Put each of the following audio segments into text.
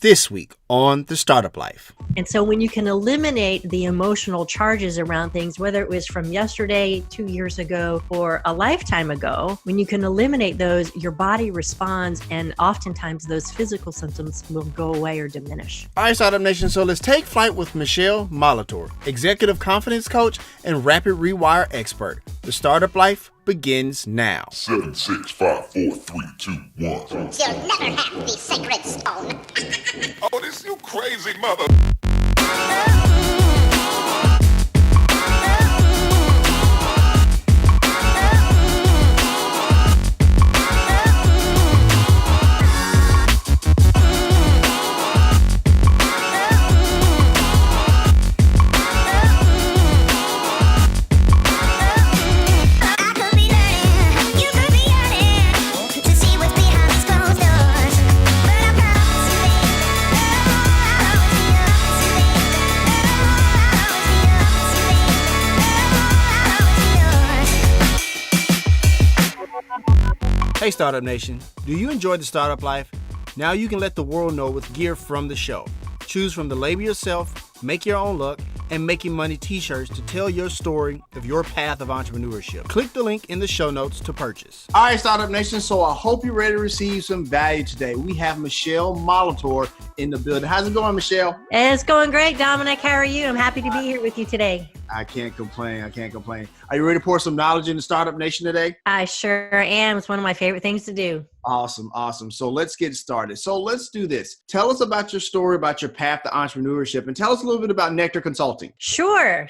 This week on The Startup Life. And so when you can eliminate the emotional charges around things, whether it was from yesterday, 2 years ago, or a lifetime ago, when you can eliminate those, your body responds, and oftentimes those physical symptoms will go away or diminish. All right, Startup Nation, so let's take flight with Michele Molitor, Executive Confidence Coach and Rapid Rewire Expert. The Startup Life begins now. 7, 6, 5, 4, 3, 2, 1. You'll never have the sacred stone. Oh, this you crazy mother. Hey, Startup Nation. Do you enjoy The Startup Life? Now you can let the world know with gear from the show. Choose from the Label Yourself, Make Your Own Luck, and Making Money t-shirts to tell your story of your path of entrepreneurship. Click the link in the show notes to purchase. All right, Startup Nation, so I hope you're ready to receive some value today. We have Michele Molitor in the building. How's it going, Michele? It's going great, Dominic. How are you? I'm happy to be here with you today. I can't complain. Are you ready to pour some knowledge into Startup Nation today? I sure am. It's one of my favorite things to do. Awesome. So let's get started. So let's do this. Tell us about your story, about your path to entrepreneurship, and tell us a little bit about Nectar Consulting. Sure.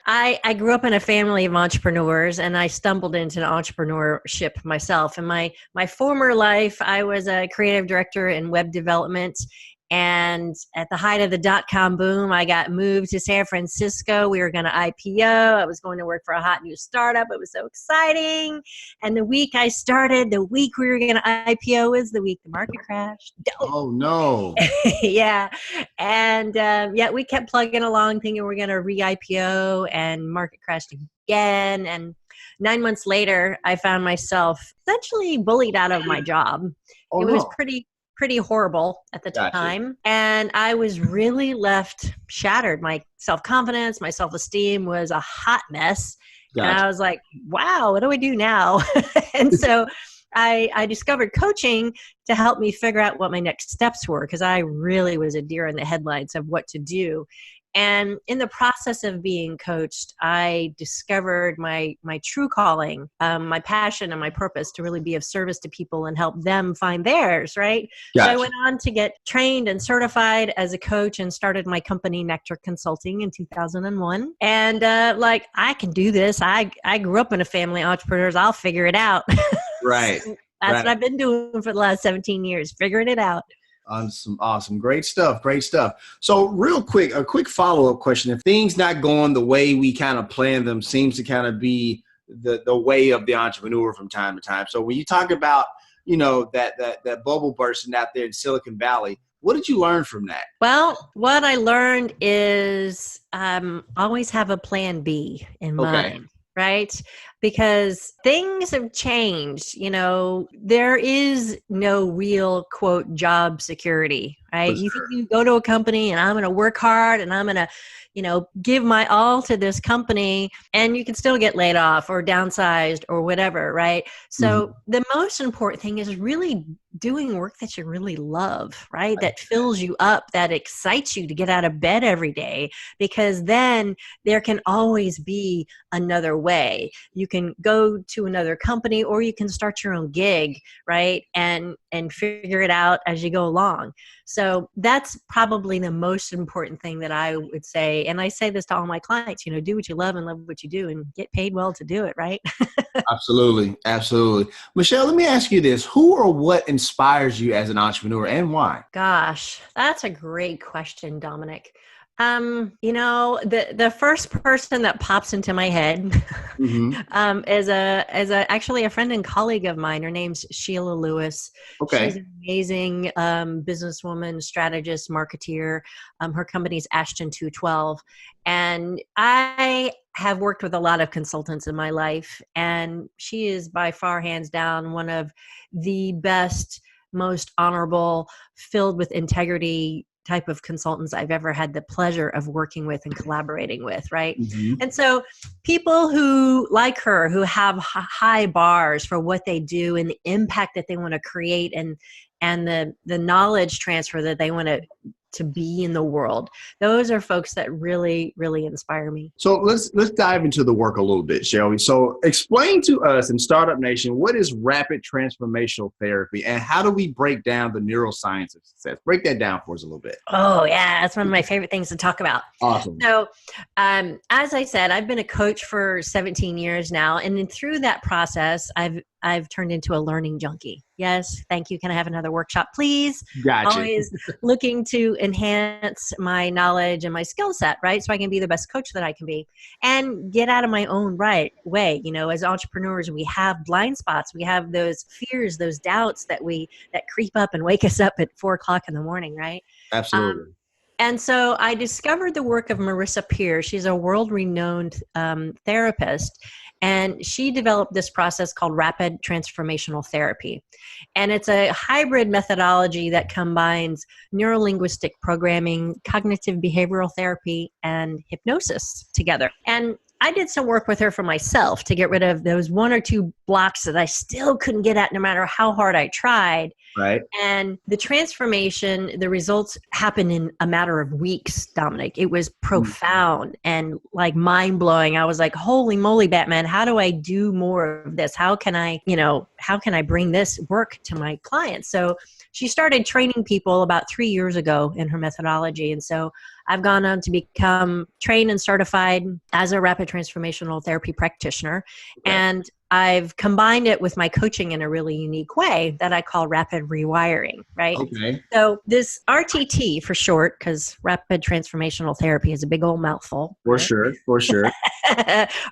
I grew up in a family of entrepreneurs, and I stumbled into entrepreneurship myself. In my former life, I was a creative director in web development. And at the height of the dot-com boom, I got moved to San Francisco. We were going to IPO. I was going to work for a hot new startup. It was so exciting. And the week I started, the week we were going to IPO was the week the market crashed. Oh, no. Yeah. And we kept plugging along thinking we're going to re-IPO, and market crashed again. And 9 months later, I found myself essentially bullied out of my job. It was pretty horrible at the time. And I was really left shattered. My self-confidence, my self-esteem was a hot mess. And I was like, wow, what do I do now? And so I discovered coaching to help me figure out what my next steps were, because I really was a deer in the headlights of what to do. And in the process of being coached, I discovered my true calling, my passion and my purpose to really be of service to people and help them find theirs, right? Gotcha. So I went on to get trained and certified as a coach and started my company, Nectar Consulting, in 2001. And I can do this. I grew up in a family of entrepreneurs. I'll figure it out. Right. That's what I've been doing for the last 17 years, figuring it out. Awesome. Great stuff. So real quick, a quick follow-up question. If things not going the way we kind of plan them, seems to kind of be the way of the entrepreneur from time to time. So when you talk about, that bubble bursting out there in Silicon Valley, what did you learn from that? Well, what I learned is always have a plan B in mind. Right? Because things have changed. There is no real, quote, job security, right? You think you go to a company and I'm going to work hard and I'm going to, give my all to this company, and you can still get laid off or downsized or whatever, right? So the most important thing is really doing work that you really love, right? That fills you up, that excites you to get out of bed every day, because then there can always be another way. You can go to another company, or you can start your own gig, right? And figure it out as you go along. So that's probably the most important thing that I would say. And I say this to all my clients, do what you love and love what you do and get paid well to do it, right? Absolutely. Michele, let me ask you this. Who or what inspires you as an entrepreneur, and why? Gosh, that's a great question, Dominic. The first person that pops into my head is actually a friend and colleague of mine. Her name's Sheila Lewis. Okay. She's an amazing businesswoman, strategist, marketeer. Her company's Ashton 212. And I have worked with a lot of consultants in my life, and she is by far, hands down, one of the best most honorable, filled with integrity type of consultants I've ever had the pleasure of working with and collaborating with, right? Mm-hmm. And so people who, like her, who have high bars for what they do and the impact that they want to create and the knowledge transfer that they want to be in the world. Those are folks that really, really inspire me. So let's dive into the work a little bit, shall we? So explain to us in Startup Nation, what is rapid transformational therapy and how do we break down the neuroscience of success? Break that down for us a little bit. Oh yeah, that's one of my favorite things to talk about. Awesome. So as I said, I've been a coach for 17 years now. And then through that process, I've turned into a learning junkie. Yes, thank you. Can I have another workshap, please? Gotcha. Always looking to enhance my knowledge and my skill set, right? So I can be the best coach that I can be and get out of my own way. You know, as entrepreneurs, we have blind spots. We have those fears, those doubts that creep up and wake us up at 4:00 in the morning, right? Absolutely. And so I discovered the work of Marissa Peer. She's a world-renowned therapist, and she developed this process called rapid transformational therapy. And it's a hybrid methodology that combines neuro-linguistic programming, cognitive behavioral therapy, and hypnosis together. And I did some work with her for myself to get rid of those one or two blocks that I still couldn't get at no matter how hard I tried. Right. And the transformation, the results happened in a matter of weeks, Dominic. It was profound and like mind blowing. I was like, holy moly, Batman, how do I do more of this? How can I bring this work to my clients? So she started training people about 3 years ago in her methodology. And so I've gone on to become trained and certified as a rapid transformational therapy practitioner. Okay. And I've combined it with my coaching in a really unique way that I call rapid rewiring, right? Okay. So this RTT for short, because rapid transformational therapy is a big old mouthful. For sure.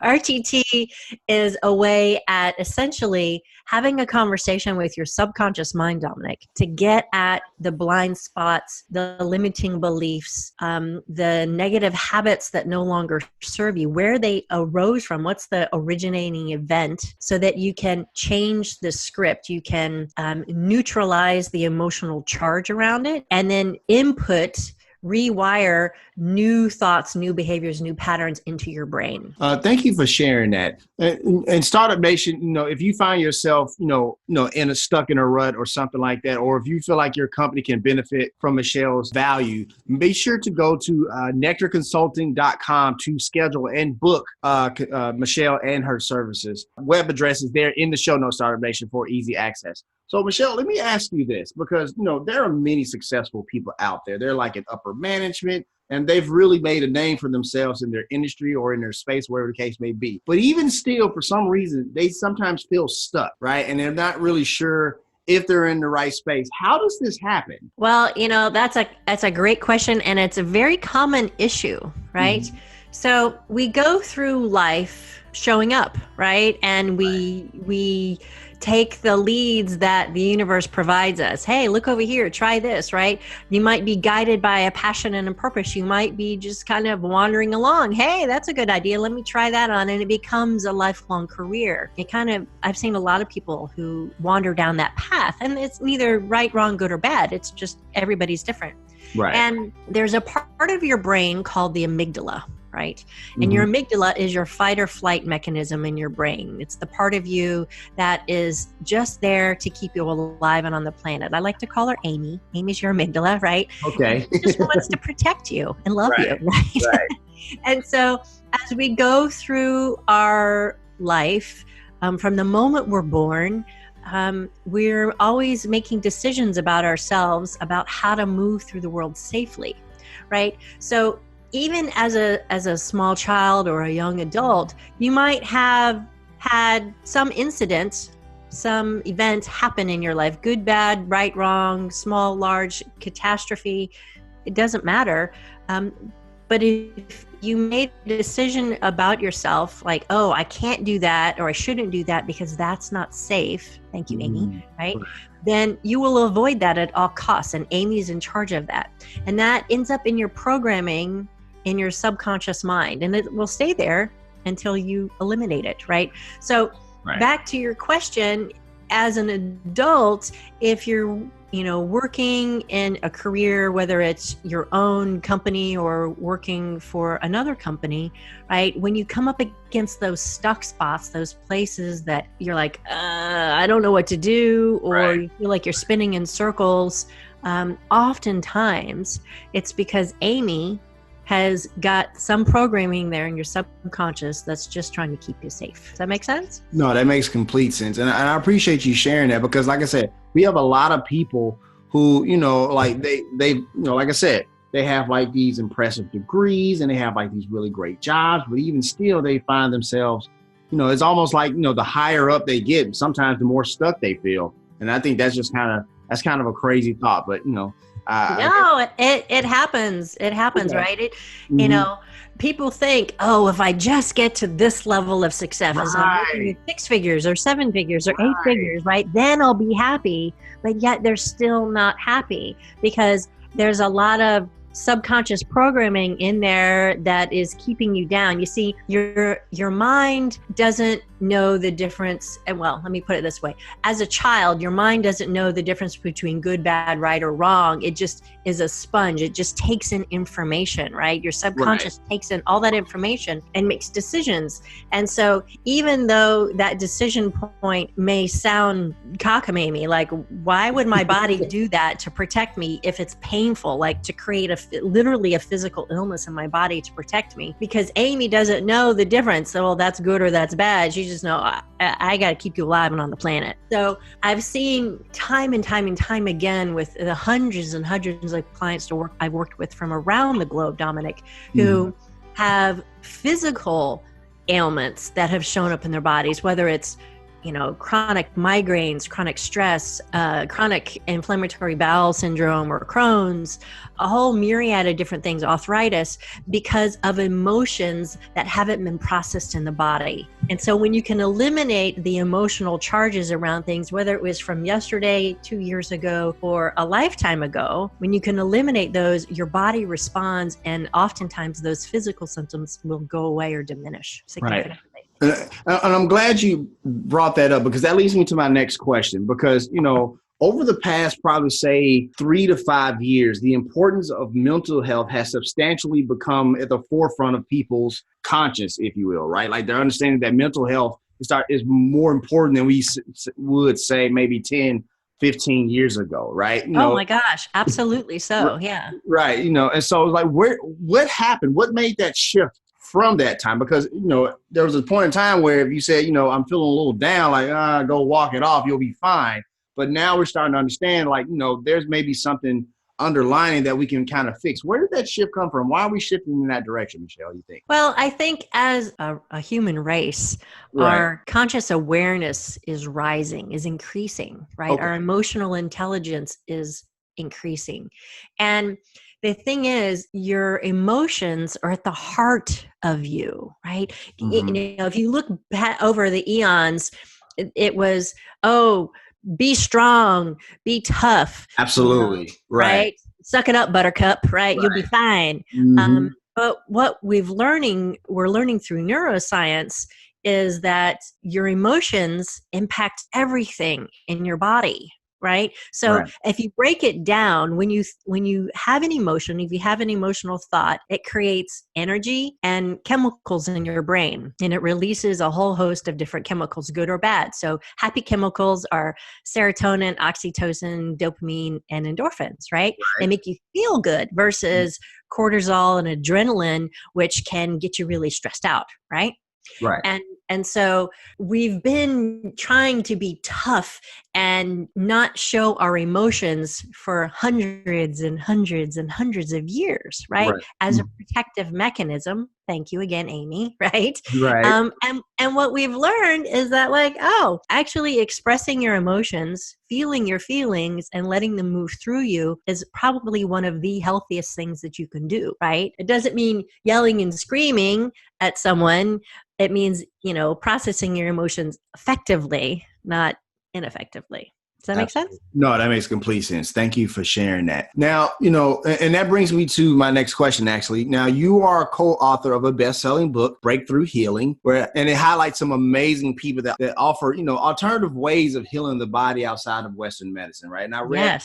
RTT is a way at essentially having a conversation with your subconscious mind, Dominic, to get at the blind spots, the limiting beliefs, the negative habits that no longer serve you, where they arose from, what's the originating event, so that you can change the script, you can neutralize the emotional charge around it, and then rewire new thoughts, new behaviors, new patterns into your brain. Thank you for sharing that. In Startup Nation, if you find yourself, stuck in a rut or something like that, or if you feel like your company can benefit from Michele's value, be sure to go to nectarconsulting.com to schedule and book Michele and her services. Web address is there in the show notes, Startup Nation, for easy access. So Michele, let me ask you this, because there are many successful people out there. They're like in upper management, and they've really made a name for themselves in their industry or in their space, wherever the case may be. But even still, for some reason, they sometimes feel stuck, right? And they're not really sure if they're in the right space. How does this happen? Well, that's a great question, and it's a very common issue, right? Mm-hmm. So we go through life showing up, right? And we take the leads that the universe provides us. Hey, look over here, try this, right? You might be guided by a passion and a purpose. You might be just kind of wandering along. Hey, that's a good idea. Let me try that on. And it becomes a lifelong career. I've seen a lot of people who wander down that path, and it's neither right, wrong, good, or bad. It's just everybody's different. Right. And there's a part of your brain called the amygdala, right? And your amygdala is your fight or flight mechanism in your brain. It's the part of you that is just there to keep you alive and on the planet. I like to call her Amy. Amy's your amygdala, right? Okay. She just wants to protect you and love you, right? And so as we go through our life, from the moment we're born, we're always making decisions about ourselves, about how to move through the world safely, right? So even as a small child or a young adult, you might have had some incident, some event happen in your life, good, bad, right, wrong, small, large, catastrophe. It doesn't matter. But if you made a decision about yourself, like, oh, I can't do that, or I shouldn't do that because that's not safe. Thank you, Amy. Right? Then you will avoid that at all costs. And Amy's in charge of that. And that ends up in your programming in your subconscious mind, and it will stay there until you eliminate it, right? So back to your question, as an adult, if you're working in a career, whether it's your own company or working for another company, right? When you come up against those stuck spots, those places that you're like, I don't know what to do, or you feel like you're spinning in circles, oftentimes it's because Amy has got some programming there in your subconscious that's just trying to keep you safe. Does that make sense? No, that makes complete sense. And I appreciate you sharing that, because like I said, we have a lot of people who, like they like I said, they have like these impressive degrees and they have like these really great jobs, but even still they find themselves, it's almost like, the higher up they get, sometimes the more stuck they feel. And I think that's just kind of a crazy thought, but it happens. It happens, right? People think, if I just get to this level of success, as I'm making 6 figures or 7 figures or 8 figures, right, then I'll be happy. But yet they're still not happy, because there's a lot of subconscious programming in there that is keeping you down. You see, your mind doesn't know the difference. And well, let me put it this way. As a child, your mind doesn't know the difference between good, bad, right, or wrong. It just is a sponge. It just takes in information, right? Your subconscious takes in all that information and makes decisions. And so even though that decision point may sound cockamamie, like, why would my body do that to protect me if it's painful, like to create literally a physical illness in my body to protect me? Because Amy doesn't know the difference. So, well, that's good or that's bad. She just know I got to keep you alive and on the planet. So I've seen time and time and time again with the hundreds and hundreds of clients I've worked with from around the globe, Dominic, who have physical ailments that have shown up in their bodies, whether it's chronic migraines, chronic stress, chronic inflammatory bowel syndrome, or Crohn's, a whole myriad of different things, arthritis, because of emotions that haven't been processed in the body. And so when you can eliminate the emotional charges around things, whether it was from yesterday, 2 years ago, or a lifetime ago, when you can eliminate those, your body responds, and oftentimes those physical symptoms will go away or diminish significantly. And I'm glad you brought that up, because that leads me to my next question. Because, over the past, probably say 3 to 5 years, the importance of mental health has substantially become at the forefront of people's conscience, if you will, right? Like, they're understanding that mental health is more important than we would say maybe 10, 15 years ago, right? Oh my gosh, absolutely so, yeah. Right, and so like, what happened? What made that shift from that time? Because, there was a point in time where if you said, I'm feeling a little down, like, go walk it off, you'll be fine. But now we're starting to understand, like, there's maybe something underlying that we can kind of fix. Where did that shift come from? Why are we shifting in that direction, Michele, you think? Well, I think as a human race, our conscious awareness is rising, is increasing, right? Okay. Our emotional intelligence is increasing. And the thing is, your emotions are at the heart of you, right? If you look back over the eons, it was, be strong, be tough. Absolutely. Right. Suck it up, buttercup, right? You'll be fine. But what we're learning through neuroscience is that your emotions impact everything in your body. Right. So if you break it down, when you have an emotion, if you have an emotional thought, it creates energy and chemicals in your brain, and it releases a whole host of different chemicals, good or bad. So happy chemicals are serotonin, oxytocin, dopamine, and endorphins, right? They make you feel good versus cortisol and adrenaline, which can get you really stressed out. Right. Right. And so we've been trying to be tough and not show our emotions for hundreds and hundreds and hundreds of years, right? As a protective mechanism. Thank you again, Amy, right? Right. And what we've learned is that, like, actually expressing your emotions, feeling your feelings, and letting them move through you is probably one of the healthiest things that you can do, right? It doesn't mean yelling and screaming at someone. It means, processing your emotions effectively, not ineffectively. Does that make sense? No, that makes complete sense. Thank you for sharing that. Now, and that brings me to my next question, actually. Now, you are a co-author of a best-selling book, Breakthrough Healing, and it highlights some amazing people that offer, alternative ways of healing the body outside of Western medicine, right? And I read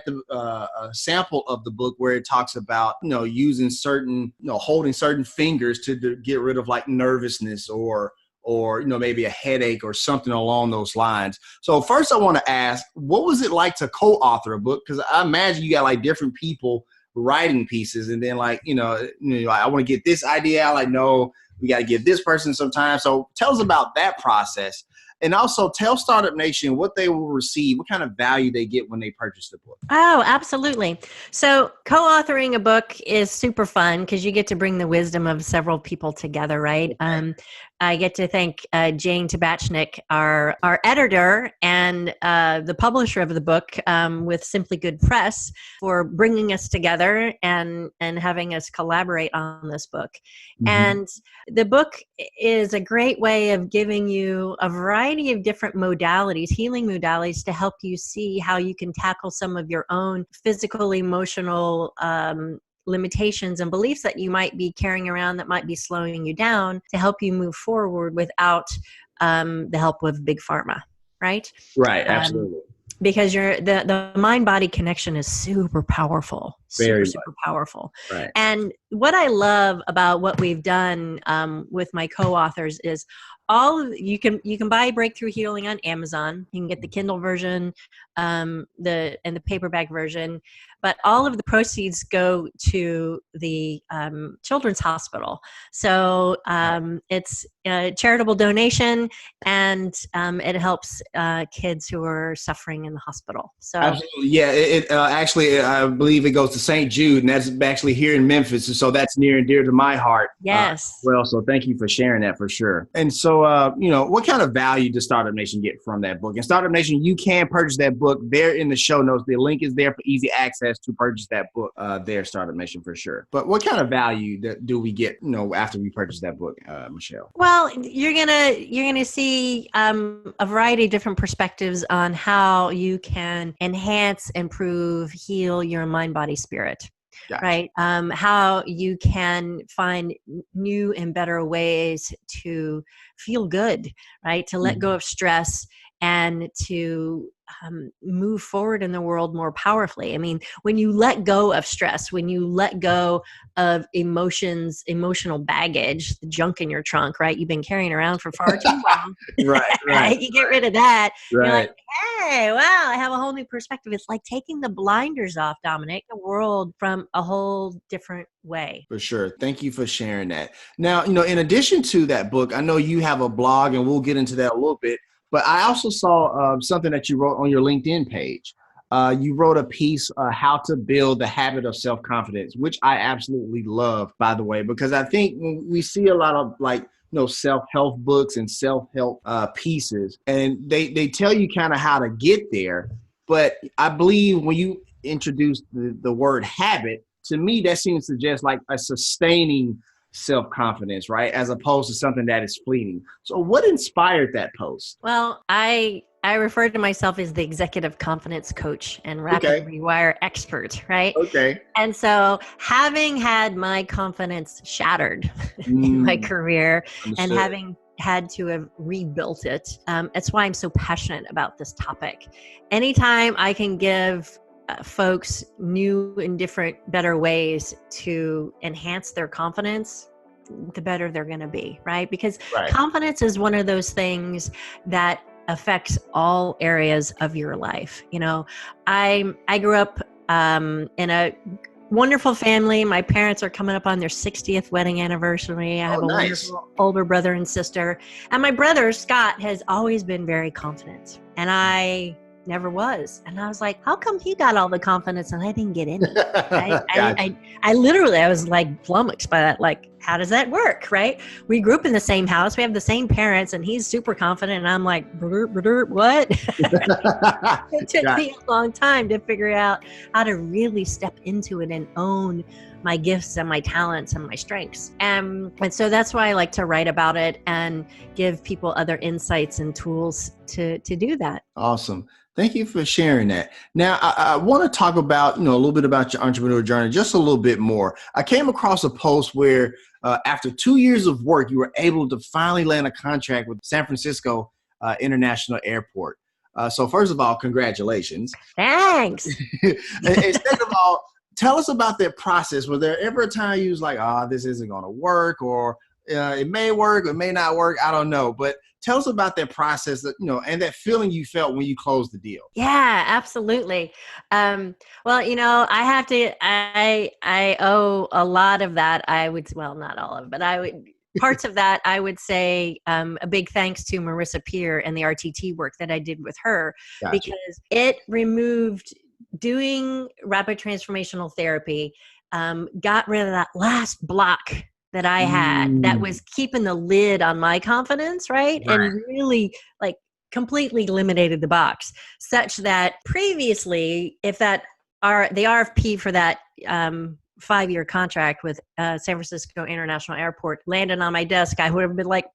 the a sample of the book where it talks about, using certain, holding certain fingers to get rid of like nervousness or maybe a headache or something along those lines. So first I want to ask, what was it like to co-author a book? Because I imagine you got like different people writing pieces, and then like, I want to get this idea out. Like, no, we got to give this person some time. So tell us about that process. And also tell Startup Nation what they will receive, what kind of value they get when they purchase the book. Oh, absolutely. So co-authoring a book is super fun because you get to bring the wisdom of several people together, right? I get to thank Jane Tabachnik, our editor and the publisher of the book with Simply Good Press, for bringing us together and having us collaborate on this book. Mm-hmm. And the book is a great way of giving you a variety of different modalities, healing modalities, to help you see how you can tackle some of your own physical, emotional limitations and beliefs that you might be carrying around that might be slowing you down, to help you move forward without the help of big pharma, right? Right, absolutely. Because the mind-body connection is super powerful, super powerful. Right. And what I love about what we've done with my co-authors is you can buy Breakthrough Healing on Amazon. You can get the Kindle version, and the paperback version, but all of the proceeds go to the Children's Hospital. So it's a charitable donation, and it helps kids who are suffering in the hospital. So absolutely, yeah. It actually, I believe it goes to St. Jude, and that's actually here in Memphis, and so that's near and dear to my heart. Yes. Well, so thank you for sharing that for sure. And so, what kind of value does Startup Nation get from that book? And Startup Nation, you can purchase that book there in the show notes. The link is there for easy access to purchase that book there, Startup Nation, for sure. But what kind of value do we get, after we purchase that book, Michele? Well, you're gonna see a variety of different perspectives on how you can enhance, improve, heal your mind, body, spirit. Gotcha. Right. How you can find new and better ways to feel good, right? To let go of stress and to move forward in the world more powerfully. I mean, when you let go of stress, when you let go of emotional baggage, the junk in your trunk, right? You've been carrying around for far too long. Right. You get rid of that. Right. You're like, hey, wow, I have a whole new perspective. It's like taking the blinders off, Dominic, the world from a whole different way. For sure. Thank you for sharing that. Now, in addition to that book, I know you have a blog, and we'll get into that a little bit. But I also saw something that you wrote on your LinkedIn page. You wrote a piece, How to Build the Habit of Self-Confidence, which I absolutely love, by the way, because I think we see a lot of self-help books and self-help pieces, and they tell you kind of how to get there. But I believe when you introduce the word habit, to me, that seems to suggest like a sustaining self-confidence, right? As opposed to something that is fleeting. So what inspired that post? Well, I refer to myself as the executive confidence coach and rapid rewire expert, right? Okay. And so having had my confidence shattered in my career, and having had to have rebuilt it, that's why I'm so passionate about this topic. Anytime I can give folks new and different, better ways to enhance their confidence, the better they're going to be, right? Because confidence is one of those things that affects all areas of your life. I grew up in a wonderful family. My parents are coming up on their 60th wedding anniversary. I have a wonderful older brother and sister. And my brother, Scott, has always been very confident. And I never was. And I was like, how come he got all the confidence and I didn't get any? I literally, I was like flummoxed by that. Like, how does that work, right? We grew up in the same house. We have the same parents, and he's super confident, and I'm like, what? It took me a long time to figure out how to really step into it and own my gifts and my talents and my strengths. And so that's why I like to write about it and give people other insights and tools to do that. Awesome. Thank you for sharing that. Now, I want to talk about, a little bit about your entrepreneurial journey, just a little bit more. I came across a post where after 2 years of work, you were able to finally land a contract with San Francisco International Airport. So first of all, congratulations. Thanks. And second of all, tell us about that process. Was there ever a time you was like, this isn't going to work, or it may work, or it may not work? I don't know. But tell us about that process, that, and that feeling you felt when you closed the deal. Yeah, absolutely. Well, I have to, I owe a lot of that. Not all of it, but parts of that, I would say a big thanks to Marissa Peer and the RTT work that I did with her. Gotcha. Because it removed doing rapid transformational therapy, got rid of that last block that I had that was keeping the lid on my confidence, right? And really completely eliminated the box, such that previously, if the RFP for that 5-year contract with San Francisco International Airport landed on my desk, I would have been like,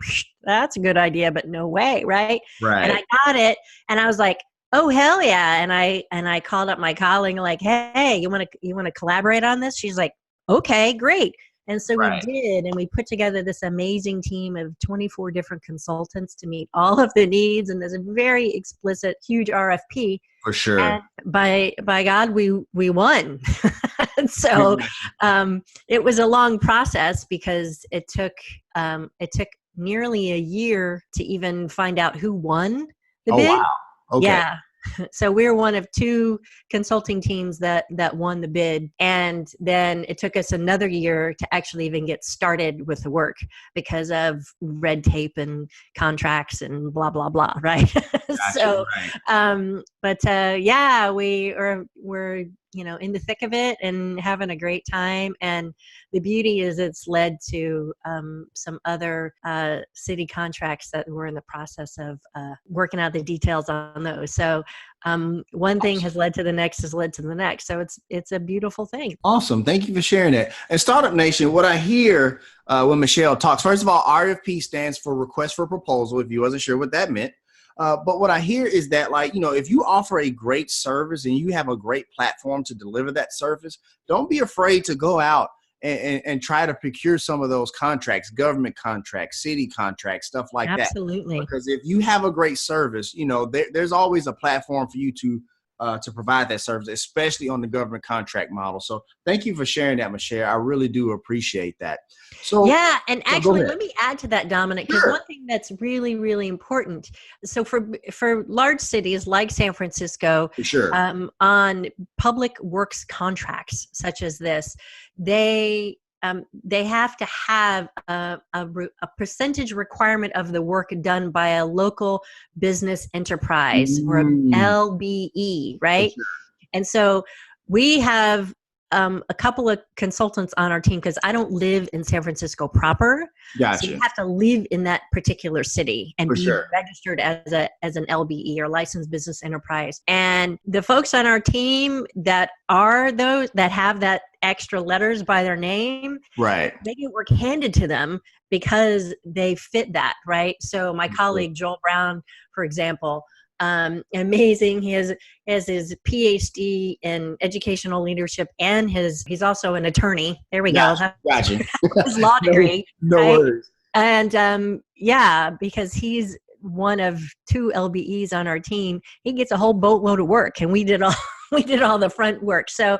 that's a good idea, but no way, right? And I got it, and I was like, oh, hell yeah. And I called up my colleague like, hey, you want to collaborate on this? She's like, okay, great. And so we did, and we put together this amazing team of 24 different consultants to meet all of the needs. And there's a very explicit, huge RFP. For sure. And by God, we won. And so it was a long process because it took nearly a year to even find out who won the bid. Wow. Okay. Yeah. So we're one of 2 consulting teams that won the bid. And then it took us another year to actually even get started with the work because of red tape and contracts and blah, blah, blah. Right. Gotcha, we're in the thick of it and having a great time. And the beauty is it's led to some other city contracts that we're in the process of working out the details on those. So one thing has led to the next has led to the next. So it's a beautiful thing. Awesome. Thank you for sharing that. And Startup Nation, what I hear when Michele talks, first of all, RFP stands for Request for Proposal, if you wasn't sure what that meant. But what I hear is that, if you offer a great service and you have a great platform to deliver that service, don't be afraid to go out and try to procure some of those contracts, government contracts, city contracts, stuff like that. Absolutely. Because if you have a great service, there's always a platform for you to provide that service, especially on the government contract model. So thank you for sharing that, Michele. I really do appreciate that. So yeah, and actually, let me add to that, Dominic, because one thing that's really, really important. So for large cities like San Francisco, on public works contracts such as this, they have to have a percentage requirement of the work done by a local business enterprise or a LBE, right? And so we have a couple of consultants on our team because I don't live in San Francisco proper. Gotcha. So you have to live in that particular city and be registered as an LBE or licensed business enterprise. And the folks on our team that are those that have that extra letters by their name, they get work handed to them because they fit that, right? So my colleague Joel Brown, for example, amazing. He has his PhD in educational leadership and he's also an attorney. There we go. Gotcha. His law degree. No worries. And because he's one of 2 LBEs on our team, he gets a whole boatload of work, and we did all the front work. So,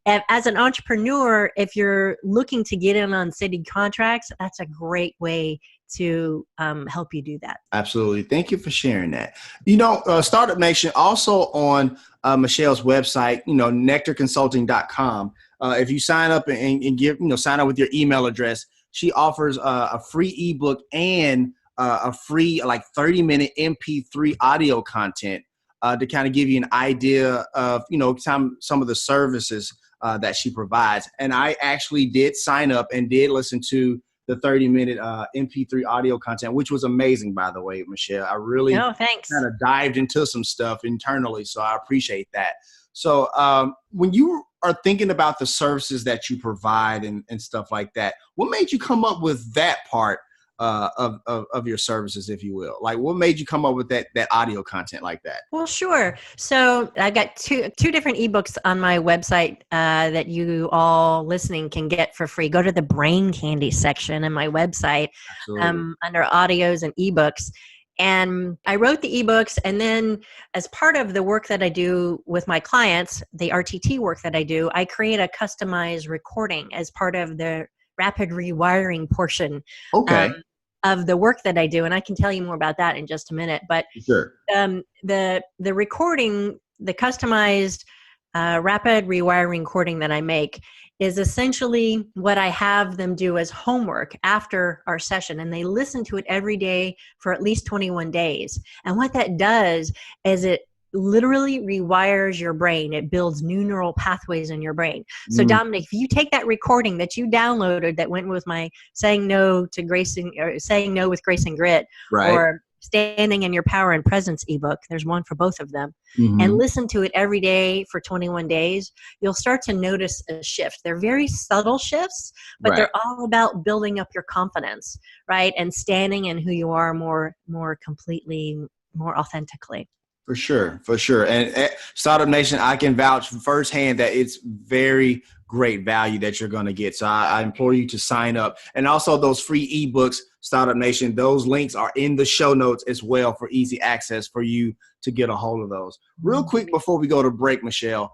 as an entrepreneur, if you're looking to get in on city contracts, that's a great way to help you do that. Absolutely. Thank you for sharing that. Startup Nation, also on Michele's website, nectarconsulting.com. If you sign up and give, sign up with your email address, she offers a free ebook and a free 30-minute MP3 audio content to kind of give you an idea of, some of the services that she provides. And I actually did sign up and did listen to the 30-minute MP3 audio content, which was amazing, by the way, Michele. I really thanks. kind of dived into some stuff internally, so I appreciate that. So when you are thinking about the services that you provide and stuff like that, what made you come up with that part of your services, if you will? Like, what made you come up with that audio content like that? Well, sure. So I've got two different ebooks on my website that you all listening can get for free. Go to the Brain Candy section in my website under audios and ebooks. And I wrote the ebooks, and then as part of the work that I do with my clients, the RTT work that I do, I create a customized recording as part of the rapid rewiring portion of the work that I do. And I can tell you more about that in just a minute. But sure. The recording, the customized rapid rewiring recording that I make is essentially what I have them do as homework after our session. And they listen to it every day for at least 21 days. And what that does is it literally rewires your brain. It builds new neural pathways in your brain. So Dominic, if you take that recording that you downloaded that went with my saying no with grace and grit, or Standing in Your Power and Presence ebook, there's one for both of them, and listen to it every day for 21 days, you'll start to notice a shift. They're very subtle shifts, but they're all about building up your confidence, right? And standing in who you are more completely, more authentically. For sure. And Startup Nation, I can vouch firsthand that it's very great value that you're going to get. So I implore you to sign up. And also those free ebooks, Startup Nation, those links are in the show notes as well for easy access for you to get a hold of those. Real quick before we go to break, Michele,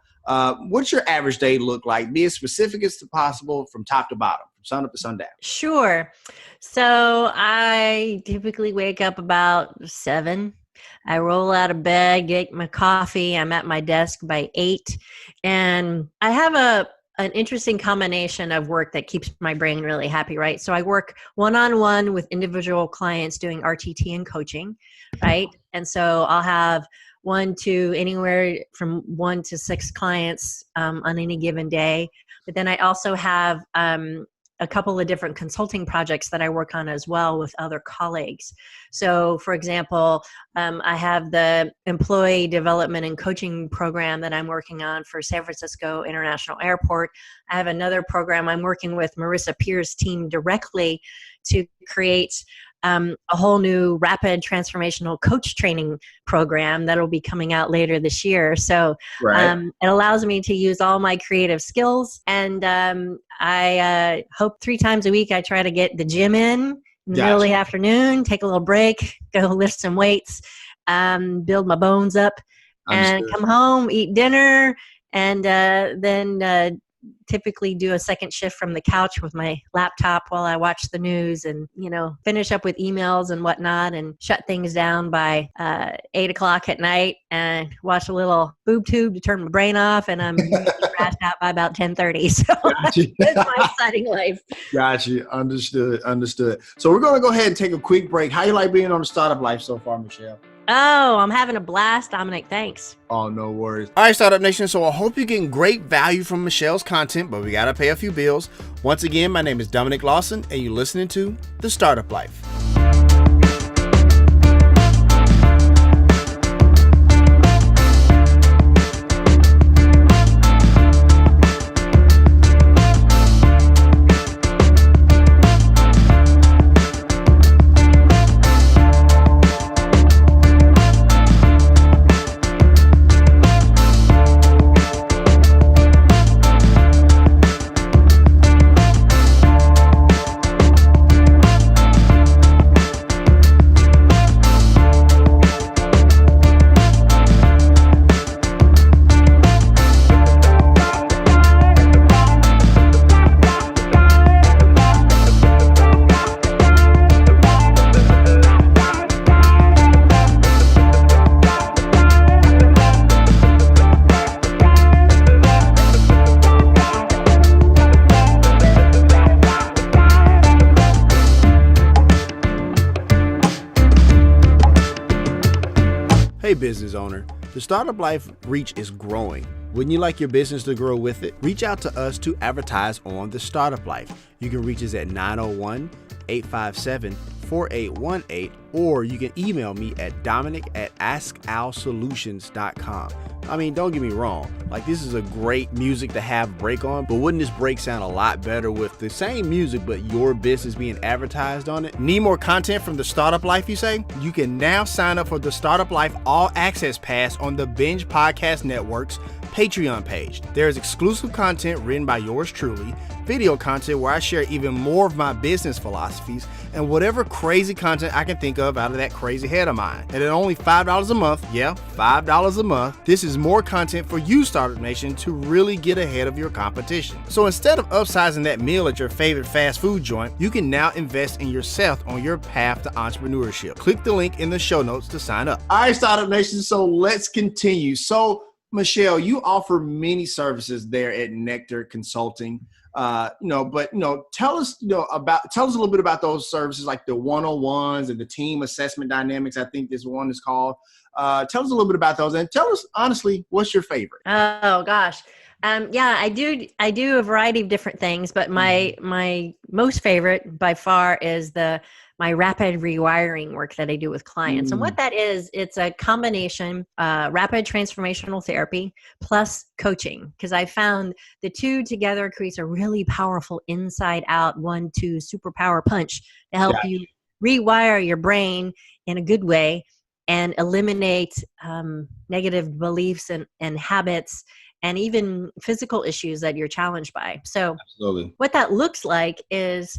what's your average day look like? Be as specific as possible from top to bottom, from sun up to sundown. Sure. So I typically wake up about 7. I roll out of bed, get my coffee. I'm at my desk by 8. And I have an interesting combination of work that keeps my brain really happy, right? So I work one-on-one with individual clients doing RTT and coaching, right? And so I'll have anywhere from 1 to 6 clients on any given day. But then I also have a couple of different consulting projects that I work on as well with other colleagues. So for example, I have the employee development and coaching program that I'm working on for San Francisco International Airport. I have another program I'm working with Marissa Pierce's team directly to create a whole new rapid transformational coach training program that'll be coming out later this year. So it allows me to use all my creative skills. And I hope 3 times a week I try to get the gym in the middle of the afternoon, take a little break, go lift some weights, build my bones up, and come home, eat dinner, and then typically do a second shift from the couch with my laptop while I watch the news and, finish up with emails and whatnot and shut things down by 8 o'clock at night and watch a little boob tube to turn my brain off. And I'm crashed out by about 10:30. So that's my exciting life. Got you. Understood. So we're going to go ahead and take a quick break. How you like being on the Startup Life so far, Michele? Oh, I'm having a blast, Dominic. Thanks. Oh, no worries. All right, Startup Nation. So I hope you're getting great value from Michele's content, but we got to pay a few bills. Once again, my name is Dominic Lawson, and you're listening to The Startup Life. Hey business owner, the Startup Life reach is growing. Wouldn't you like your business to grow with it? Reach out to us to advertise on The Startup Life. You can reach us at 901-857-4818, or you can email me at dominic@askalsolutions.com. I mean, don't get me wrong, like this is a great music to have break on, but wouldn't this break sound a lot better with the same music but your business being advertised on it? Need more content from The Startup Life, you say? You can now sign up for The Startup Life All Access Pass on the Binge Podcast Network's Patreon page. There is exclusive content written by yours truly, video content where I share even more of my business philosophies, and whatever crazy content I can think of out of that crazy head of mine. And at only $5 a month, yeah, $5 a month, this is more content for you, Startup Nation, to really get ahead of your competition. So instead of upsizing that meal at your favorite fast food joint, you can now invest in yourself on your path to entrepreneurship. Click the link in the show notes to sign up. All right, Startup Nation, so let's continue. So Michele, you offer many services there at Nectar Consulting. Tell us a little bit about those services, like the one-on-ones and the team assessment dynamics. I think this one is called. Tell us a little bit about those, and tell us honestly, what's your favorite? Oh gosh. I do a variety of different things, but my most favorite by far is my rapid rewiring work that I do with clients. And what that is, it's a combination, rapid transformational therapy plus coaching, because I found the two together creates a really powerful inside out 1-2 superpower punch to help you rewire your brain in a good way and eliminate negative beliefs and habits and even physical issues that you're challenged by. So absolutely, what that looks like is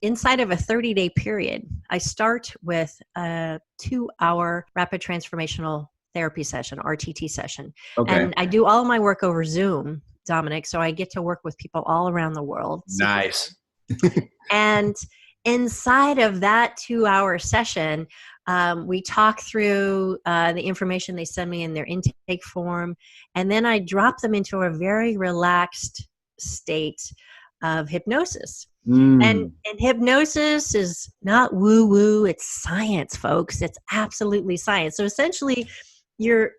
inside of a 30-day period, I start with a 2-hour rapid transformational therapy session, RTT session. Okay. And I do all of my work over Zoom, Dominic, so I get to work with people all around the world. Nice. And inside of that 2-hour session, we talk through the information they send me in their intake form, and then I drop them into a very relaxed state of hypnosis. And hypnosis is not woo-woo, it's science, folks. It's absolutely science. So essentially, you're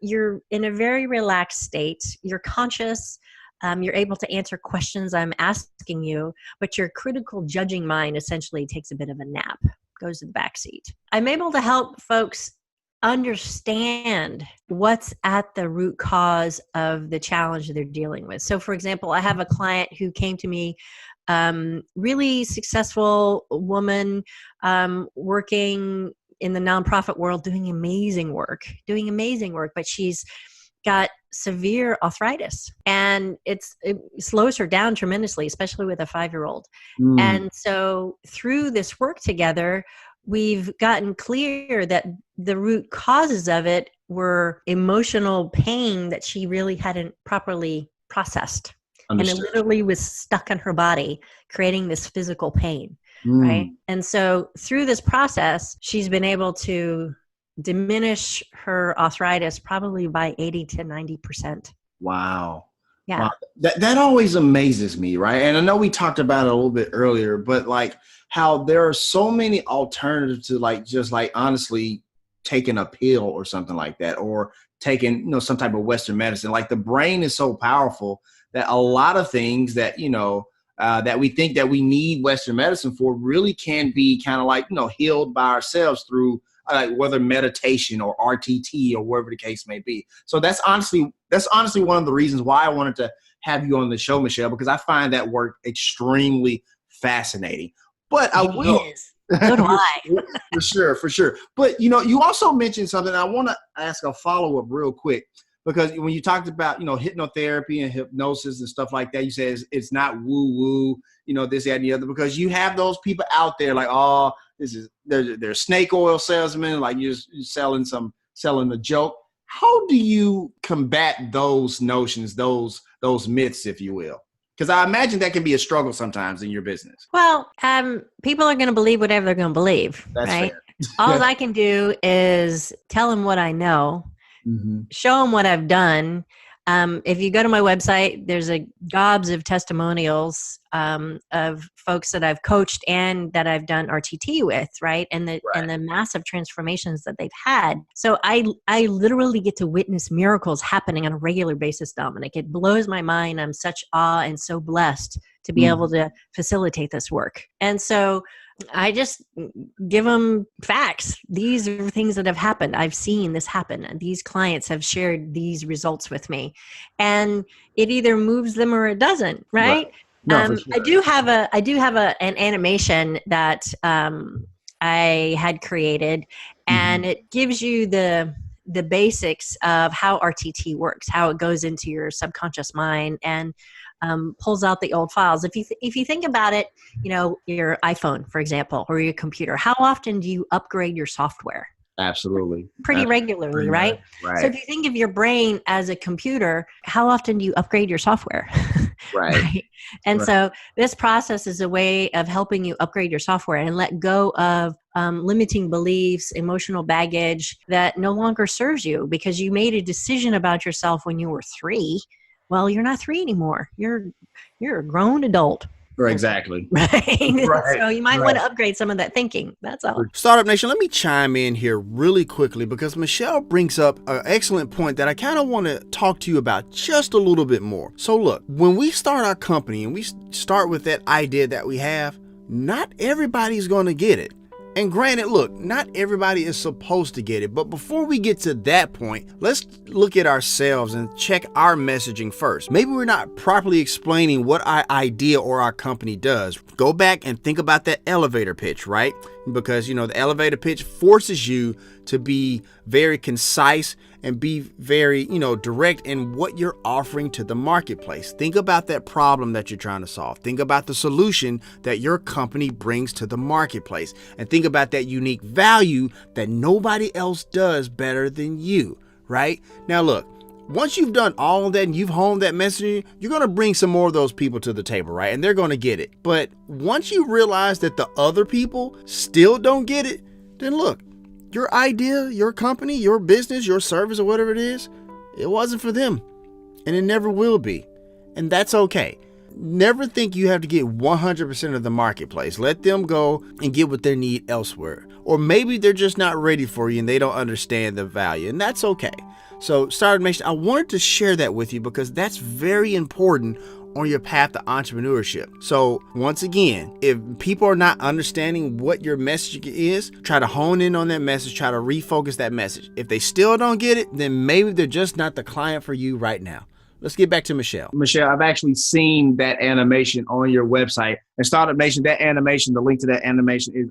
in a very relaxed state. You're conscious. You're able to answer questions I'm asking you, but your critical judging mind essentially takes a bit of a nap, goes to the back seat. I'm able to help folks understand what's at the root cause of the challenge they're dealing with. So for example, I have a client who came to me, really successful woman, working in the nonprofit world, doing amazing work, but she's got severe arthritis, and it slows her down tremendously, especially with a 5-year-old. And so through this work together, we've gotten clear that the root causes of it were emotional pain that she really hadn't properly processed. Understood. And it literally was stuck in her body, creating this physical pain, right? And so through this process, she's been able to diminish her arthritis probably by 80 to 90%. Wow. Yeah. Wow. That always amazes me, right? And I know we talked about it a little bit earlier, but like how there are so many alternatives to honestly taking a pill or something like that, or taking, some type of Western medicine. Like the brain is so powerful that a lot of things that, that we think that we need Western medicine for really can be kind of healed by ourselves through whether meditation or RTT or whatever the case may be. So that's honestly one of the reasons why I wanted to have you on the show, Michele, because I find that work extremely fascinating. But I will. So do I. For sure. But, you also mentioned something. I want to ask a follow-up real quick, because when you talked about, hypnotherapy and hypnosis and stuff like that, you said it's not woo-woo, this, that, and the other, because you have those people out there like, oh, they're snake oil salesmen, like you're selling a joke. How do you combat those notions, those myths, if you will? Because I imagine that can be a struggle sometimes in your business. Well, people are going to believe whatever they're going to believe. That's right? fair. All I can do is tell them what I know, show them what I've done, If you go to my website, there's a gobs of testimonials of folks that I've coached and that I've done RTT with, right? And the massive transformations that they've had. So I literally get to witness miracles happening on a regular basis, Dominic. It blows my mind. I'm such awe and so blessed to be able to facilitate this work. And so I just give them facts. These are things that have happened. I've seen this happen. These clients have shared these results with me, and it either moves them or it doesn't. Right? No, for sure. I do have an animation that I had created, and it gives you the basics of how RTT works, how it goes into your subconscious mind, and pulls out the old files. If you think about it, your iPhone, for example, or your computer, how often do you upgrade your software? Absolutely. Pretty regularly, right? Right. So if you think of your brain as a computer, how often do you upgrade your software? Right. And so this process is a way of helping you upgrade your software and let go of limiting beliefs, emotional baggage that no longer serves you because you made a decision about yourself when you were 3. Well, you're not 3 anymore. You're a grown adult. Exactly. Right. So you might want to upgrade some of that thinking. That's all. Startup Nation, let me chime in here really quickly because Michele brings up an excellent point that I kind of want to talk to you about just a little bit more. So look, when we start our company and we start with that idea that we have, not everybody's going to get it. And granted, look, not everybody is supposed to get it, but before we get to that point, let's look at ourselves and check our messaging first. Maybe we're not properly explaining what our idea or our company does. Go back and think about that elevator pitch, right? Because, the elevator pitch forces you to be very concise and be very, direct in what you're offering to the marketplace. Think about that problem that you're trying to solve. Think about the solution that your company brings to the marketplace. And think about that unique value that nobody else does better than you, right? Now, look, once you've done all of that and you've honed that messaging, you're going to bring some more of those people to the table, right? And they're going to get it. But once you realize that the other people still don't get it, then look, your idea, your company, your business, your service, or whatever it is, it wasn't for them. And it never will be. And that's okay. Never think you have to get 100% of the marketplace. Let them go and get what they need elsewhere. Or maybe they're just not ready for you and they don't understand the value. And that's okay. So, Startup Nation, I wanted to share that with you because that's very important on your path to entrepreneurship. So, once again, if people are not understanding what your message is, try to hone in on that message, try to refocus that message. If they still don't get it, then maybe they're just not the client for you right now. Let's get back to Michele. Michele, I've actually seen that animation on your website. And Startup Nation, that animation, the link to that animation is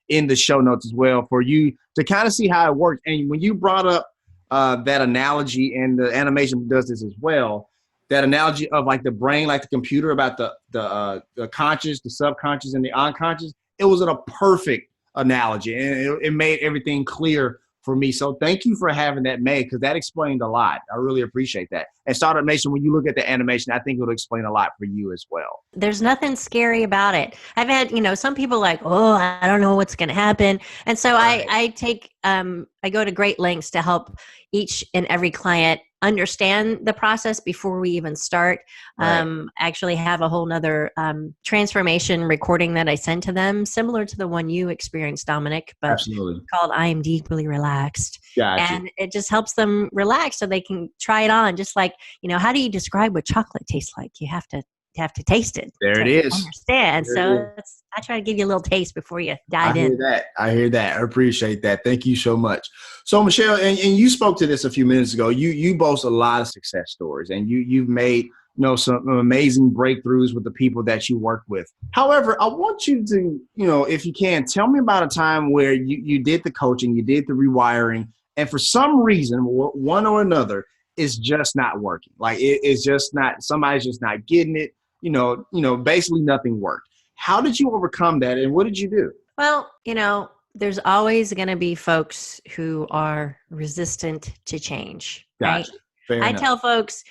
in the show notes as well for you to kind of see how it works. And when you brought up that analogy, and the animation does this as well, that analogy of like the brain, like the computer, about the conscious, the subconscious, and the unconscious, it was a perfect analogy, and it made everything clear for me. So thank you for having that made, because that explained a lot. I really appreciate that. And Startup Nation, when you look at the animation, I think it'll explain a lot for you as well. There's nothing scary about it. I've had, some people like, oh, I don't know what's going to happen. And so I go to great lengths to help each and every client understand the process before we even start. Actually have a whole nother transformation recording that I sent to them, similar to the one you experienced, Dominic, but Absolutely. Called I Am Deeply Relaxed. Gotcha. And it just helps them relax so they can try it on. Just like, how do you describe what chocolate tastes like? You have to taste it. There it is. Understand. So I try to give you a little taste before you dive in. I hear that. I appreciate that. Thank you so much. So Michele, and you spoke to this a few minutes ago. You boast a lot of success stories, and you've made some amazing breakthroughs with the people that you work with. However, I want you to, if you can, tell me about a time where you did the coaching, you did the rewiring, and for some reason, one or another, it's just not working. Like it's just not, somebody's just not getting it. Basically nothing worked. How did you overcome that, and what did you do? Well, there's always going to be folks who are resistant to change, Gotcha. Right? I tell folks,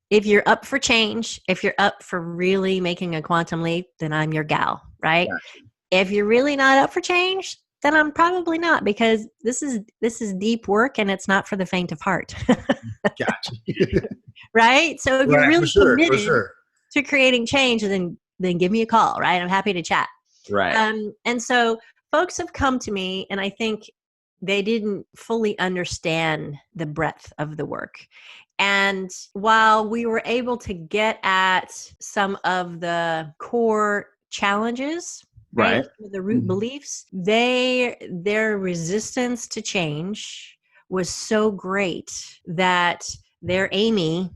if you're up for change, if you're up for really making a quantum leap, then I'm your gal, right? Gotcha. If you're really not up for change, then I'm probably not, because this is deep work and it's not for the faint of heart. Gotcha. Right? So if you're Right, really for committed sure. to creating change, then give me a call, right? I'm happy to chat. Right. And so folks have come to me, and I think they didn't fully understand the breadth of the work. And while we were able to get at some of the core challenges, right, the root beliefs, their resistance to change was so great that their Amy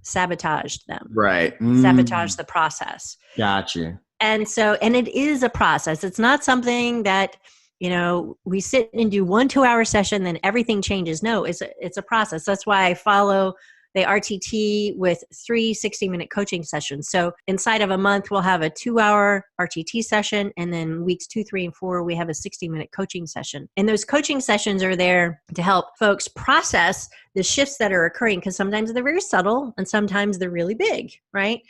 sabotaged them. Right. Sabotaged the process. Gotcha. And it is a process. It's not something that, we sit and do 1 2-hour session, then everything changes. No, it's a process. That's why I follow the RTT with 3 60-minute coaching sessions. So inside of a month, we'll have a 2-hour RTT session. And then weeks 2, 3, and 4, we have a 60-minute coaching session. And those coaching sessions are there to help folks process the shifts that are occurring, because sometimes they're very subtle and sometimes they're really big, right?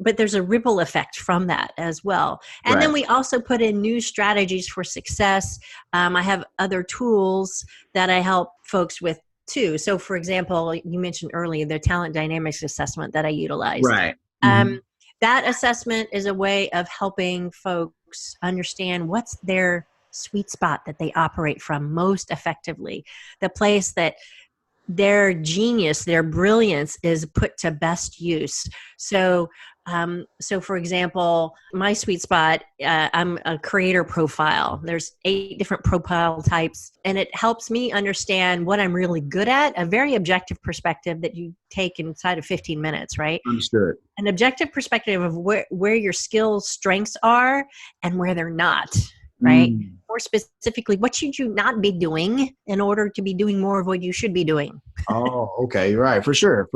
But there's a ripple effect from that as well. And then we also put in new strategies for success. I have other tools that I help folks with too. So for example, you mentioned earlier the talent dynamics assessment that I utilize. Right. That assessment is a way of helping folks understand what's their sweet spot that they operate from most effectively, the place that their genius, their brilliance is put to best use. So for example, my sweet spot, I'm a creator profile. There's 8 different profile types, and it helps me understand what I'm really good at, a very objective perspective that you take inside of 15 minutes, right? Understood. An objective perspective of where your skills, strengths are and where they're not. Right? More specifically, what should you not be doing in order to be doing more of what you should be doing? Oh, okay. Right. For sure.